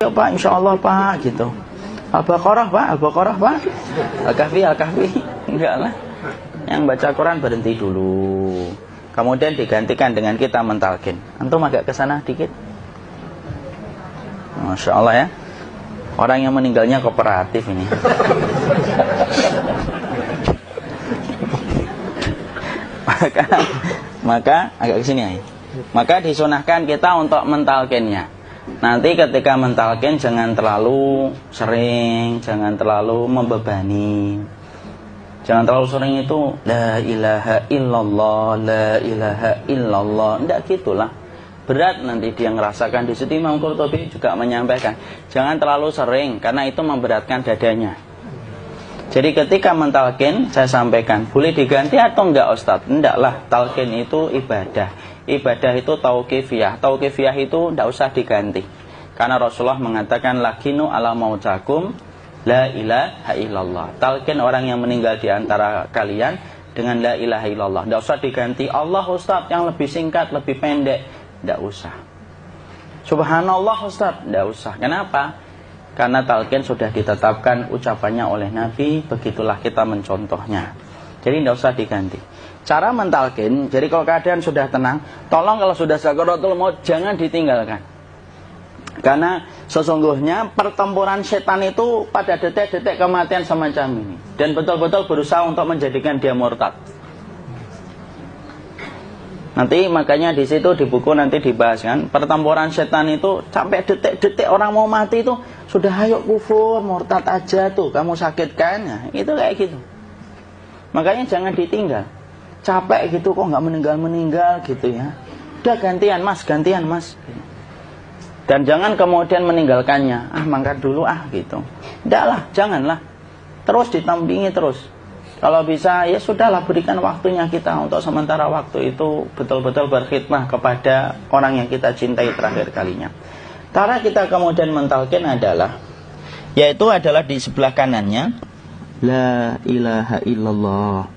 Ayo Pak, insya Allah Pak, gitu. Al-Baqarah Pak, Al-Baqarah Pak, Al-Kahfi, Al-Kahfi. Enggak lah. Yang baca Quran berhenti dulu. Kemudian digantikan dengan kita mentalkin. Antum agak kesana dikit. Masya Allah ya. Orang yang meninggalnya kooperatif ini. maka agak kesini ya. Maka disunahkan kita untuk mentalkinnya. Nanti ketika mentalkin jangan terlalu sering, jangan terlalu membebani. Jangan terlalu sering itu la ilaha illallah, la ilaha illallah. Tidak gitulah. Berat nanti dia ngerasakan. Di situ Imam Qurtubi juga menyampaikan, jangan terlalu sering karena itu memberatkan dadanya. Jadi ketika mentalkin, saya sampaikan, boleh diganti atau enggak Ustadz? Enggak lah, talkin itu ibadah. Ibadah itu tauqifiyah. Tauqifiyah itu enggak usah diganti. Karena Rasulullah mengatakan, lakinu ala mautakum la ilaha illallah. Talkin orang yang meninggal di antara kalian dengan la ilaha illallah. Enggak usah diganti Allah Ustadz yang lebih singkat, lebih pendek. Enggak usah. Subhanallah Ustadz, enggak usah. Kenapa? Karena talqin sudah ditetapkan ucapannya oleh Nabi, begitulah kita mencontohnya. Jadi tidak usah diganti. Cara mentalqin, jadi kalau keadaan sudah tenang, tolong kalau sudah sakaratul maut jangan ditinggalkan. Karena sesungguhnya pertempuran setan itu pada detik-detik kematian semacam ini. Dan betul-betul berusaha untuk menjadikan dia murtad. Nanti makanya di situ di buku nanti dibahas kan, pertempuran setan itu sampai detik-detik orang mau mati itu sudah ayo kufur, murtad aja tuh, kamu sakit kan? Nah, itu kayak gitu. Makanya jangan ditinggal. Capek gitu kok nggak meninggal gitu ya. Udah gantian mas. Dan jangan kemudian meninggalkannya. Mangkat dulu gitu. Tidaklah, janganlah. Terus ditampingi terus. Kalau bisa ya sudahlah, berikan waktunya kita untuk sementara waktu itu betul-betul berkhidmah kepada orang yang kita cintai terakhir kalinya. Cara kita kemudian mentalkin adalah, yaitu adalah di sebelah kanannya la ilaha illallah.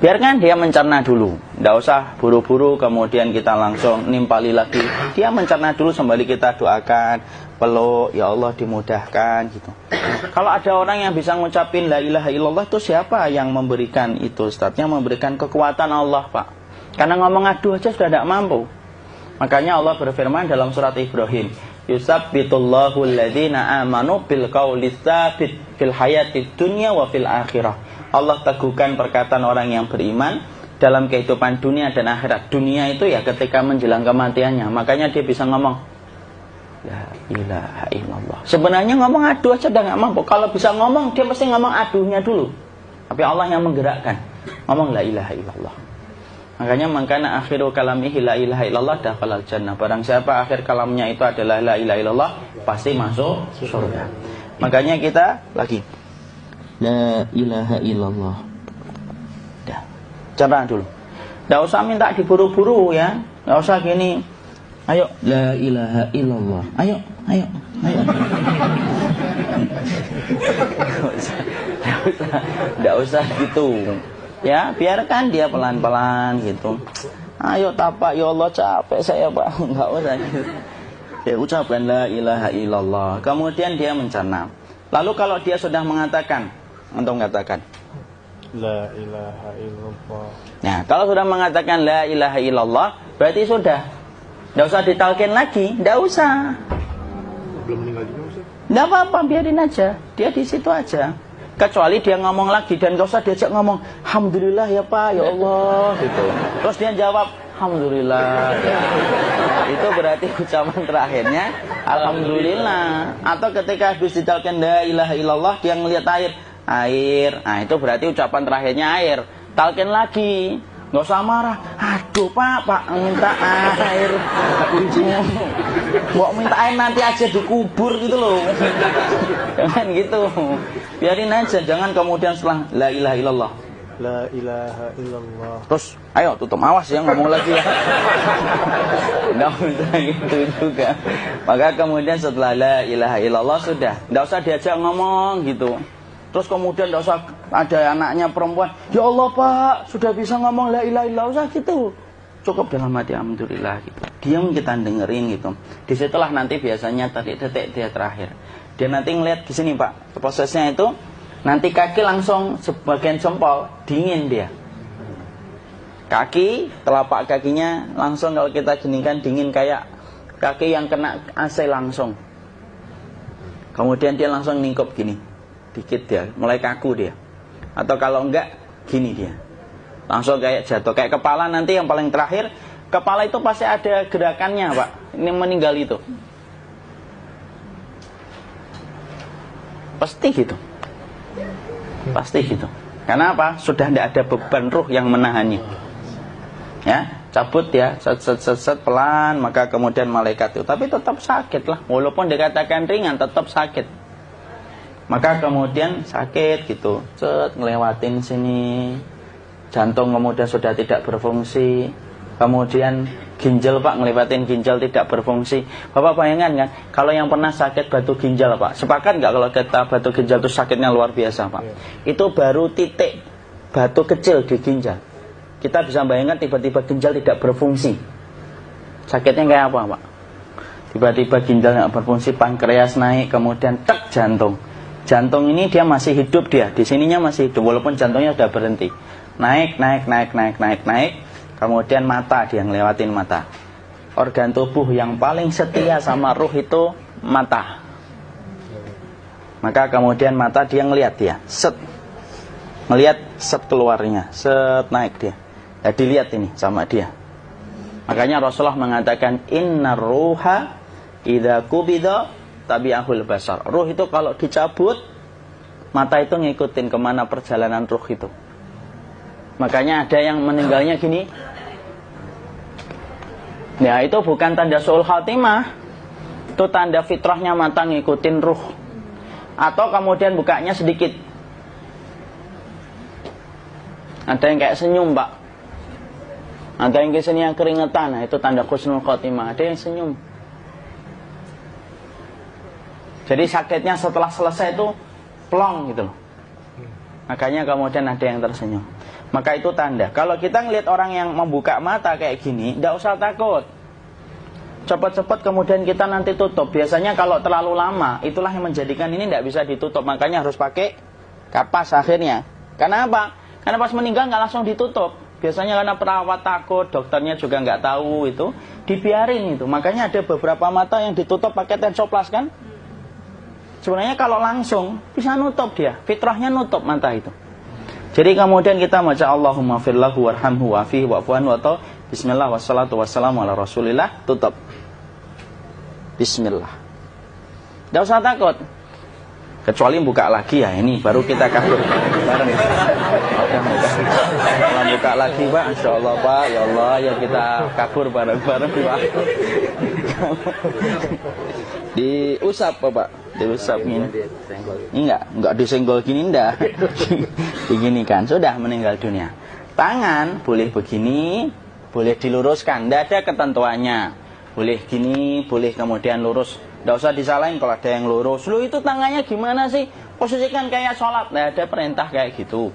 Biarkan dia mencerna dulu, tidak usah buru-buru kemudian kita langsung nimpali lagi. Dia mencerna dulu sembari kita doakan, peluk, ya Allah dimudahkan gitu. Kalau ada orang yang bisa ngucapin la ilaha illallah, itu siapa yang memberikan itu Ustaz? Yang memberikan kekuatan Allah Pak. Karena ngomong aduh aja sudah tidak mampu. Makanya Allah berfirman dalam surat Ibrahim, yusabbitullahu alladhina amanu bil qawli tsabit fil hayatid dunya wa fil akhirah. Allah teguhkan perkataan orang yang beriman dalam kehidupan dunia dan akhirat. Dunia itu ya ketika menjelang kematiannya. Makanya dia bisa ngomong la ilaha illallah. Sebenarnya ngomong aduh aja udah gak mampu. Kalau bisa ngomong, dia pasti ngomong aduhnya dulu. Tapi Allah yang menggerakkan. Ngomong la ilaha illallah. Makanya mangkana akhiru kalamihi la ilaha illallah dakhalal jannah. Barang siapa akhir kalamnya itu adalah la ilaha illallah, pasti masuk surga. Makanya kita lagi la ilaha illallah. Dah. Cerna dulu. Enggak usah minta diburu-buru ya. Enggak usah gini. Ayo la ilaha illallah. Ayo. Enggak usah gitu. Ya, biarkan dia pelan-pelan gitu. Ayo tapak, ya Allah capek saya Pak. Enggak usah gitu. Ya ucapkan la ilaha illallah. Kemudian dia mencerna. Lalu kalau dia sudah mengatakan, untuk mengatakan la ilaha illallah. Nah, kalau sudah mengatakan la ilaha illallah, berarti sudah. Enggak usah ditalkin lagi, enggak usah. Belum meninggal juga Ustaz? Enggak apa-apa, biarin aja. Dia di situ aja. Kecuali dia ngomong lagi dan enggak usah diajak ngomong alhamdulillah ya Pak, ya Allah gitu. Terus dia jawab alhamdulillah. Itu berarti ucapan terakhirnya alhamdulillah. Atau ketika habis ditalkin la ilaha illallah, dia ngelihat air. Nah, itu berarti ucapan terakhirnya air. Talkin lagi. Nggak usah marah. Aduh Pak minta air. Mau minta air nanti aja dikubur gitu loh. Jangan gitu. Biarin aja. Jangan kemudian setelah la ilaha illallah, la ilaha illallah, terus ayo tutup, awas ya ngomong lagi ya. Nggak usah gitu juga. Maka kemudian setelah la ilaha illallah sudah. Nggak usah diajak ngomong gitu. Terus kemudian tidak usah ada anaknya perempuan, ya Allah Pak, sudah bisa ngomong la ilaha illallah, usah gitu. cukup dalam hati alhamdulillah gitu. Diam kita dengerin gitu. Disitulah nanti biasanya detik-detik dia terakhir. Dia nanti ngeliat di sini Pak, prosesnya itu nanti kaki langsung sebagian jempol dingin dia. Kaki, telapak kakinya langsung kalau kita ginikan dingin kayak kaki yang kena AC langsung. Kemudian dia langsung ningkup gini, dikit dia, mulai kaku dia. Atau kalau enggak, gini dia. Langsung kayak jatuh, kayak kepala nanti yang paling terakhir. Kepala itu pasti ada gerakannya Pak, ini meninggal itu. Pasti gitu. Pasti gitu. Karena apa? Sudah tidak ada beban ruh yang menahannya. Ya, cabut ya, set pelan, maka kemudian malaikat itu, tapi tetap sakit lah, walaupun dikatakan ringan, tetap sakit. Maka kemudian sakit gitu, ngelewatin sini, jantung kemudian sudah tidak berfungsi, kemudian ginjal Pak, ngelewatin ginjal tidak berfungsi. Bapak bayangkan kan, kalau yang pernah sakit batu ginjal Pak, sepakat nggak kalau kita batu ginjal itu sakitnya luar biasa Pak? Itu baru titik batu kecil di ginjal. Kita bisa bayangkan tiba-tiba ginjal tidak berfungsi. Sakitnya kayak apa Pak? Tiba-tiba ginjal tidak berfungsi, pankreas naik, kemudian tek jantung. Jantung ini dia masih hidup dia, di sininya masih hidup walaupun jantungnya sudah berhenti. Naik, kemudian mata dia ngelewatin mata. Organ tubuh yang paling setia sama ruh itu mata. Maka kemudian mata dia ngelihat dia, ngelihat keluarnya, naik dia. Ya, dilihat ini sama dia. Makanya Rasulullah mengatakan innar ruha idza qubida tabi'ahul basar. Ruh itu kalau dicabut, mata itu ngikutin kemana perjalanan ruh itu. Makanya ada yang meninggalnya gini. Ya, itu bukan tanda su'ul khatimah. Itu tanda fitrahnya mata ngikutin ruh. Atau kemudian bukanya sedikit. Ada yang kayak senyum Pak. Ada yang kesenian keringetan, nah itu tanda husnul khotimah. Ada yang senyum. Jadi sakitnya setelah selesai itu plong gitu loh. Makanya kemudian ada yang tersenyum. Maka itu tanda. Kalau kita ngelihat orang yang membuka mata kayak gini, tidak usah takut. Cepat-cepat kemudian kita nanti tutup. Biasanya kalau terlalu lama, itulah yang menjadikan ini tidak bisa ditutup. Makanya harus pakai kapas akhirnya. Karena apa? Karena pas meninggal nggak langsung ditutup. Biasanya karena perawat takut, dokternya juga nggak tahu itu, dibiarin itu. Makanya ada beberapa mata yang ditutup pakai tensoplas kan. Sebenarnya kalau langsung bisa nutup dia, fitrahnya nutup mata itu. Jadi kemudian kita baca Allahumma firlahu warhamhu wa'afihi wa'fu'anhu atau bismillah wassalatu wassalamu ala rasulillah, tutup. Bismillah. Tidak usah takut. Kecuali buka lagi ya, ini baru kita kabur bareng. Kalau buka lagi Pak, insya Allah Pak, ya Allah ya kita kabur bareng-bareng Pak. Diusap Pak, diusap gini. Enggak disenggol gini enggak. Begini kan, sudah meninggal dunia. Tangan boleh begini, boleh diluruskan, tidak ada ketentuannya. Boleh gini, boleh kemudian lurus. Tidak usah disalahin kalau ada yang lurus. Lu itu tangannya gimana sih? Posisikan kayak sholat. Tidak ada perintah kayak gitu.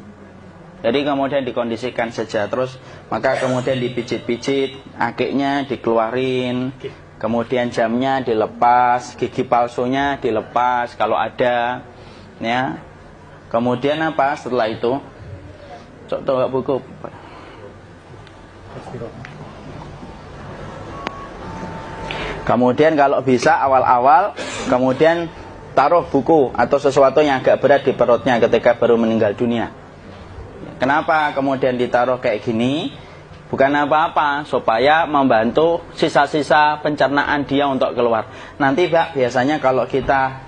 Jadi kemudian dikondisikan saja. Terus maka kemudian dipijit-pijit, akiknya dikeluarin, kemudian jamnya dilepas, gigi palsunya dilepas kalau ada, ya. Kemudian apa setelah itu? Coba buku. Kemudian kalau bisa awal-awal, kemudian taruh buku atau sesuatu yang agak berat di perutnya ketika baru meninggal dunia. Kenapa kemudian ditaruh kayak gini? Bukan apa-apa, supaya membantu sisa-sisa pencernaan dia untuk keluar. Nanti Pak, biasanya kalau kita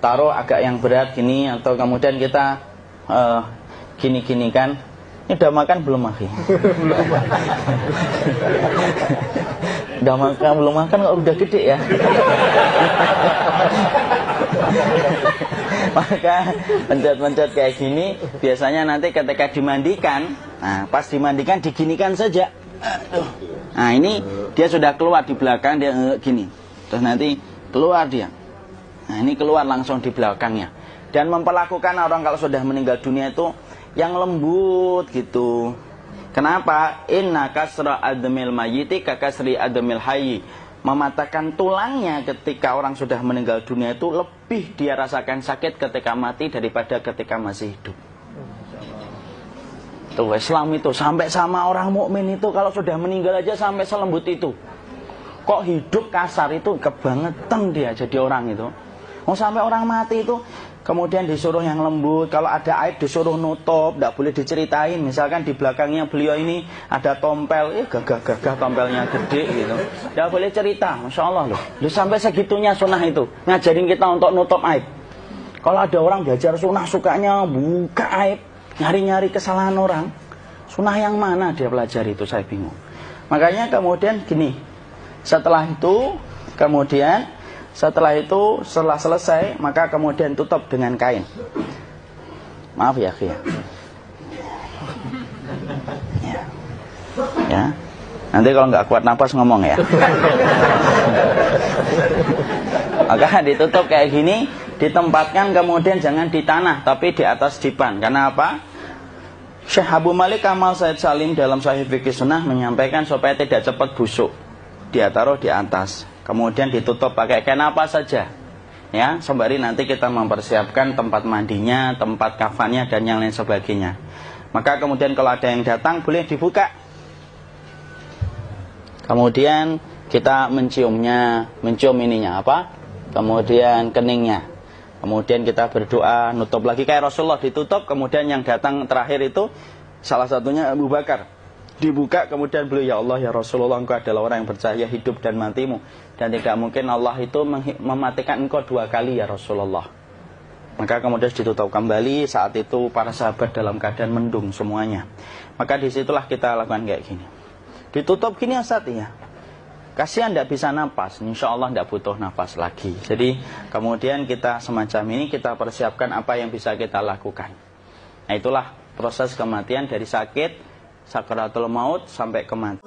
taruh agak yang berat gini, atau kemudian kita gini-gini kan, ini udah makan belum Maki? Udah makan belum makan kok udah gede ya. Maka pencet-pencet kayak gini biasanya nanti ketika dimandikan, nah pas dimandikan diginikan saja. Nah ini dia sudah keluar di belakang, dia gini, terus nanti keluar dia. Nah ini keluar langsung di belakangnya. Dan memperlakukan orang kalau sudah meninggal dunia itu yang lembut gitu, Kenapa? Inna kasra admil mayyiti ka kasri admil hayyi. Mematahkan tulangnya ketika orang sudah meninggal dunia itu lebih dia rasakan sakit ketika mati daripada ketika masih hidup. Tuh, Islam itu sampai sama orang mukmin itu kalau sudah meninggal aja sampai selembut itu. Kok hidup kasar itu kebangetan dia jadi orang itu. Mau sampai orang mati itu kemudian disuruh yang lembut. Kalau ada aib disuruh nutup, tidak boleh diceritain. Misalkan di belakangnya beliau ini ada tompel, gagah-gagah tompelnya gede gitu. Tidak boleh cerita, Masya Allah loh. Sampai segitunya sunnah itu ngajarin kita untuk nutup aib. Kalau ada orang belajar sunnah sukanya buka aib, nyari-nyari kesalahan orang. Sunnah yang mana dia pelajari itu, saya bingung. Makanya kemudian gini, setelah selesai maka kemudian tutup dengan kain. Maaf ya, Ki. Ya. Nanti kalau nggak kuat napas ngomong ya. Maka ditutup kayak gini, ditempatkan kemudian jangan di tanah tapi di atas dipan. Karena apa? Syekh Abu Malik Kamal Said Salim dalam Sahih Fikih Sunnah menyampaikan supaya tidak cepat busuk. Dia taruh di atas, kemudian ditutup pakai kain apa saja. Ya, sembari nanti kita mempersiapkan tempat mandinya, tempat kafannya dan yang lain sebagainya. Maka kemudian kalau ada yang datang boleh dibuka. Kemudian kita menciumnya, mencium ininya apa? Kemudian keningnya. Kemudian kita berdoa, nutup lagi kayak Rasulullah ditutup, kemudian yang datang terakhir itu salah satunya Abu Bakar. Dibuka kemudian beliau, ya Allah ya Rasulullah, engkau adalah orang yang percaya hidup dan matimu, dan tidak mungkin Allah itu mematikan engkau 2 kali ya Rasulullah. Maka kemudian ditutup kembali. Saat itu para sahabat dalam keadaan mendung semuanya. Maka disitulah kita lakukan kayak gini. Ditutup gini Ustaz ya. Kasihan tidak bisa nafas, insya Allah tidak butuh nafas lagi. Jadi kemudian kita semacam ini kita persiapkan apa yang bisa kita lakukan. Nah itulah proses kematian dari sakit, sakaratul maut sampai kematian.